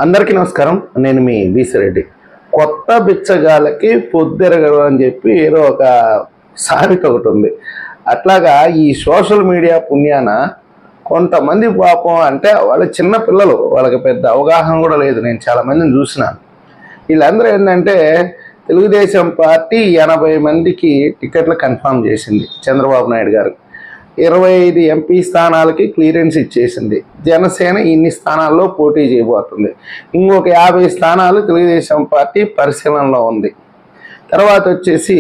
అందరికీ నమస్కారం. నేను మీ బీసిరెడ్డి. కొత్త బిచ్చగాళ్ళకి పొద్దెరగదు అని చెప్పి ఏదో ఒక సామెత ఒకటి ఉంది. అట్లాగా ఈ సోషల్ మీడియా పుణ్యాన కొంతమంది పాపం అంటే వాళ్ళ చిన్న పిల్లలు, వాళ్ళకి పెద్ద అవగాహన కూడా లేదు. నేను చాలామందిని చూసినాను. వీళ్ళందరూ ఏంటంటే తెలుగుదేశం పార్టీ 80 మందికి టికెట్లు కన్ఫర్మ్ చేసింది. చంద్రబాబు నాయుడు గారు 25 ఎంపీ స్థానాలకి క్లియరెన్స్ ఇచ్చేసింది. జనసేన ఇన్ని స్థానాల్లో పోటీ చేయబోతుంది. ఇంకొక 50 స్థానాలు తెలుగుదేశం పార్టీ పరిశీలనలో ఉంది. తర్వాత వచ్చేసి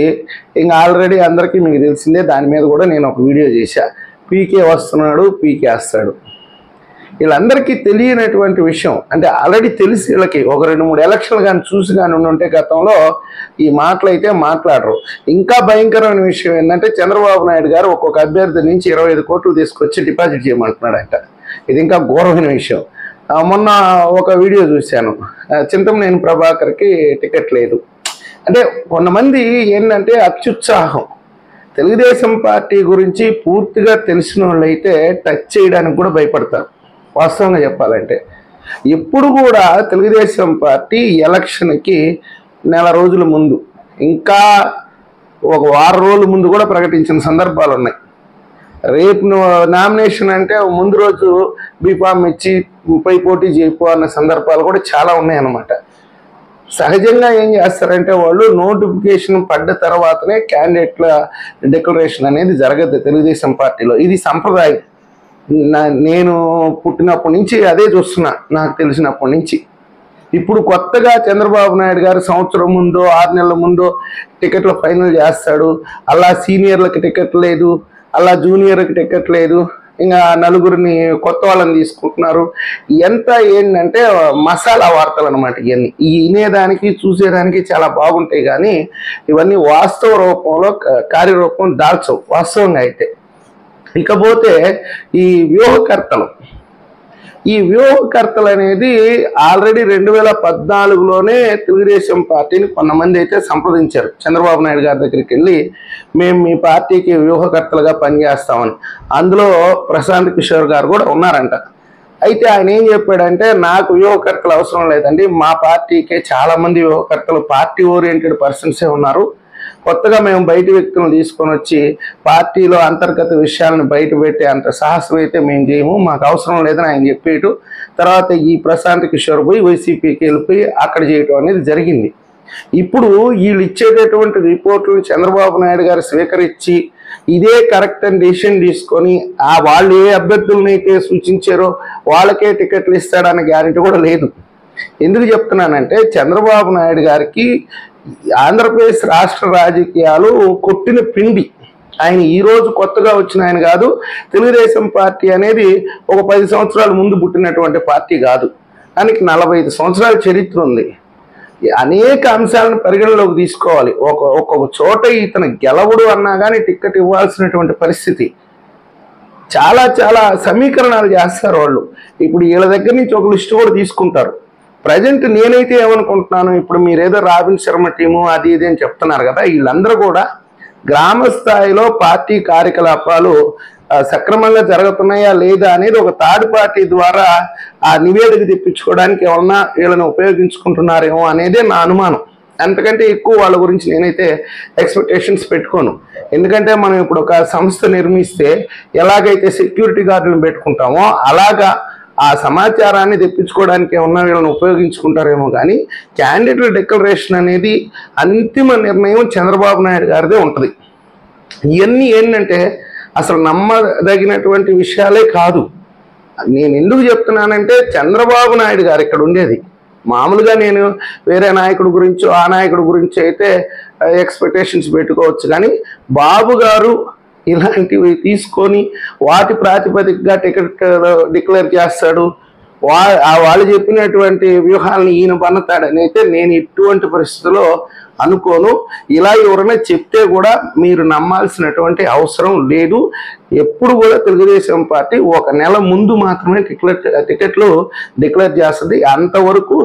ఇంకా ఆల్రెడీ అందరికీ మీకు తెలిసిందే, దాని మీద కూడా నేను ఒక వీడియో చేశా. పీకే వస్తున్నాడు, పీకే వస్తాడు. వీళ్ళందరికీ తెలియనటువంటి విషయం అంటే ఆల్రెడీ తెలిసి వీళ్ళకి ఒక 2-3 ఎలక్షన్లు కానీ చూసి కానీ ఉంటే గతంలో ఈ మాటలు అయితే మాట్లాడరు. ఇంకా భయంకరమైన విషయం ఏంటంటే చంద్రబాబు నాయుడు గారు ఒక్కొక్క అభ్యర్థి నుంచి 25 కోట్లు తీసుకొచ్చి డిపాజిట్ చేయమంటున్నాడంట. ఇది ఇంకా ఘోరమైన విషయం. మొన్న ఒక వీడియో చూశాను, చింతమనేని ప్రభాకర్కి టికెట్ లేదు అంటే కొంతమంది ఏంటంటే అత్యుత్సాహం. తెలుగుదేశం పార్టీ గురించి పూర్తిగా తెలిసిన వాళ్ళు అయితే టచ్ చేయడానికి కూడా భయపడతారు. వాస్తవంగా చెప్పాలంటే ఎప్పుడు కూడా తెలుగుదేశం పార్టీ ఎలక్షన్కి నెల రోజుల ముందు, ఇంకా ఒక వారం రోజుల ముందు కూడా ప్రకటించిన సందర్భాలు ఉన్నాయి. రేపు నామినేషన్ అంటే ముందు రోజు బీఫామ్ ఇచ్చి పై పోటీ చేయపో అన్న సందర్భాలు కూడా చాలా ఉన్నాయన్నమాట. సహజంగా ఏం చేస్తారంటే వాళ్ళు నోటిఫికేషన్ పడ్డ తర్వాతనే క్యాండిడేట్ల డిక్లరేషన్ అనేది జరగదు తెలుగుదేశం పార్టీలో. ఇది సంప్రదాయం. నేను పుట్టినప్పటి నుంచి అదే చూస్తున్నా, నాకు తెలిసినప్పటి నుంచి. ఇప్పుడు కొత్తగా చంద్రబాబు నాయుడు గారు సంవత్సరం ముందో 6 నెలల ముందో టికెట్లు ఫైనల్ చేస్తాడు. అలా సీనియర్లకి టికెట్ లేదు, అలా జూనియర్కి టికెట్ లేదు, ఇంకా నలుగురిని కొత్త వాళ్ళని తీసుకుంటున్నారు. ఎంత ఏంటంటే మసాలా వార్తలు అనమాట. ఇవన్నీ వినేదానికి చూసేదానికి చాలా బాగుంటాయి, కానీ ఇవన్నీ వాస్తవ రూపంలో కార్యరూపం దాల్చవు వాస్తవంగా అయితే. ఇకపోతే ఈ వ్యూహకర్తలు అనేది ఆల్రెడీ 2014లోనే తెలుగుదేశం పార్టీని కొంతమంది అయితే సంప్రదించారు. చంద్రబాబు నాయుడు గారి దగ్గరికి వెళ్ళి మేము మీ పార్టీకి వ్యూహకర్తలుగా పనిచేస్తామని. అందులో ప్రశాంత్ కిషోర్ గారు కూడా ఉన్నారంట. అయితే ఆయన ఏం చెప్పాడంటే నాకు వ్యూహకర్తలు అవసరం లేదండి, మా పార్టీకే చాలామంది వ్యూహకర్తలు పార్టీ ఓరియంటెడ్ పర్సన్సే ఉన్నారు. కొత్తగా మేము బయట వ్యక్తులను తీసుకొని వచ్చి పార్టీలో అంతర్గత విషయాలను బయట పెట్టే అంత సాహసం అయితే మేము చేయము, మాకు అవసరం లేదని ఆయన చెప్పేటు. తర్వాత ఈ ప్రశాంత్ కిషోర్ పోయి వైసీపీకి వెళ్ళిపోయి అక్కడ చేయటం అనేది జరిగింది. ఇప్పుడు వీళ్ళు ఇచ్చేటటువంటి రిపోర్టులను చంద్రబాబు నాయుడు గారు స్వీకరించి ఇదే కరెక్ట్ అని డెసిషన్ తీసుకొని వాళ్ళు ఏ అభ్యర్థులనైతే సూచించారో వాళ్ళకే టికెట్లు ఇస్తాడన్న గ్యారెంటీ కూడా లేదు. ఎందుకు చెప్తున్నానంటే చంద్రబాబు నాయుడు గారికి ఆంధ్రప్రదేశ్ రాష్ట్ర రాజకీయాలు కొట్టిన పిండి. ఆయన ఈరోజు కొత్తగా వచ్చిన ఆయన కాదు. తెలుగుదేశం పార్టీ అనేది ఒక 10 సంవత్సరాల ముందు పుట్టినటువంటి పార్టీ కాదు. దానికి 45 సంవత్సరాల చరిత్ర ఉంది. అనేక అంశాలను పరిగణలోకి తీసుకోవాలి. ఒక్కొక్క చోట ఇతను గెలవడు అన్నా కానీ టికెట్ ఇవ్వాల్సినటువంటి పరిస్థితి. చాలా చాలా సమీకరణాలు చేస్తారు వాళ్ళు. ఇప్పుడు వీళ్ళ దగ్గర నుంచి ఒక లిస్టు కూడా తీసుకుంటారు. ప్రజెంట్ నేనైతే ఏమనుకుంటున్నాను, ఇప్పుడు మీరేదో రాబిన్ శర్మ టీము అది ఇది అని చెప్తున్నారు కదా, వీళ్ళందరూ కూడా గ్రామ స్థాయిలో పార్టీ కార్యకలాపాలు సక్రమంగా జరుగుతున్నాయా లేదా అనేది ఒక థర్డ్ పార్టీ ద్వారా ఆ నివేదిక తెప్పించుకోవడానికి ఏమన్నా వీళ్ళని ఉపయోగించుకుంటున్నారేమో అనేదే నా అనుమానం. అంతకంటే ఎక్కువ వాళ్ళ గురించి నేనైతే ఎక్స్పెక్టేషన్స్ పెట్టుకోను. ఎందుకంటే మనం ఇప్పుడు ఒక సంస్థ నిర్మిస్తే ఎలాగైతే సెక్యూరిటీ గార్డులను పెట్టుకుంటామో అలాగా ఆ సమాచారాన్ని తెప్పించుకోవడానికి ఏమన్నా వీళ్ళని ఉపయోగించుకుంటారేమో. కానీ క్యాండిడేట్ల డిక్లరేషన్ అనేది అంతిమ నిర్ణయం చంద్రబాబు నాయుడు గారిదే ఉంటుంది. ఇవన్నీ ఏంటంటే అసలు నమ్మదగినటువంటి విషయాలే కాదు. నేను ఎందుకు చెప్తున్నానంటే చంద్రబాబు నాయుడు గారు ఇక్కడ ఉండేది. మామూలుగా నేను వేరే నాయకుడి గురించో ఆ నాయకుడి గురించి అయితే ఎక్స్పెక్టేషన్స్ పెట్టుకోవచ్చు, కానీ బాబు గారు ఇలాంటివి తీసుకొని వాటి ప్రాతిపదికగా టికెట్ డిక్లేర్ చేస్తాడు. వాళ్ళు చెప్పినటువంటి వ్యూహాలను ఈయన పన్నతాడని అయితే నేను ఎటువంటి పరిస్థితుల్లో అనుకోను. ఇలా ఎవరైనా చెప్తే కూడా మీరు నమ్మాల్సినటువంటి అవసరం లేదు. ఎప్పుడు కూడా తెలుగుదేశం పార్టీ ఒక నెల ముందు మాత్రమే టికెట్లు డిక్లేర్ చేస్తుంది. అంతవరకు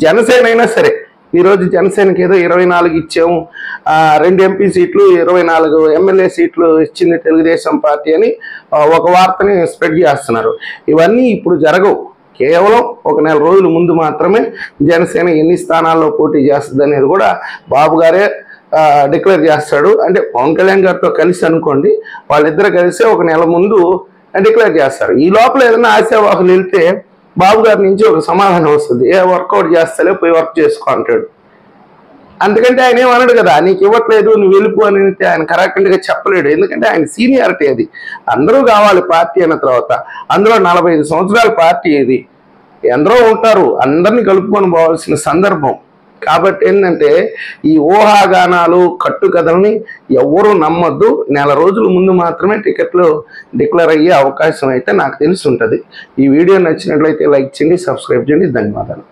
జనసేన అయినా సరే, ఈరోజు జనసేనకి ఏదో 24 ఇచ్చాము, 2 ఎంపీ సీట్లు 24 ఎమ్మెల్యే సీట్లు ఇచ్చింది తెలుగుదేశం పార్టీ అని ఒక వార్తని స్ప్రెడ్ చేస్తున్నారు. ఇవన్నీ ఇప్పుడు జరగవు. కేవలం ఒక నెల రోజుల ముందు మాత్రమే జనసేన ఎన్ని స్థానాల్లో పోటీ చేస్తుంది అనేది కూడా బాబు గారే డిక్లేర్ చేస్తాడు. అంటే పవన్ కళ్యాణ్ గారితో కలిసి అనుకోండి, వాళ్ళిద్దరు కలిసి ఒక నెల ముందు డిక్లేర్ చేస్తారు. ఈ లోపల ఏదైనా ఆశావాహులు వెళ్తే బాబు గారి నుంచి ఒక సమాధానం వస్తుంది, ఏ వర్కౌట్ చేస్తలే పోయి వర్క్ చేసుకో అంటాడు. అందుకంటే ఆయన ఏమన్నాడు కదా, నీకు ఇవ్వట్లేదు నువ్వు వెళ్ళిపో అని ఆయన కరెక్ట్గా చెప్పలేడు. ఎందుకంటే ఆయన సీనియారిటీ అది. అందరూ కావాలి పార్టీ అన్న తర్వాత. అందులో 45 సంవత్సరాల పార్టీ ఇది, ఎందరో ఉంటారు, అందరినీ కలుపుకొని పోవాల్సిన సందర్భం. కాబట్టి ఏంటంటే ఈ ఊహాగానాలు కట్టుకథల్ని ఎవరు నమ్మొద్దు. నెల రోజుల ముందు మాత్రమే టికెట్లు డిక్లేర్ అయ్యే అవకాశం అయితే నాకు తెలిసి ఉంటుంది. ఈ వీడియో నచ్చినట్లయితే లైక్ చేయండి, సబ్స్క్రైబ్ చేయండి. ధన్యవాదాలు.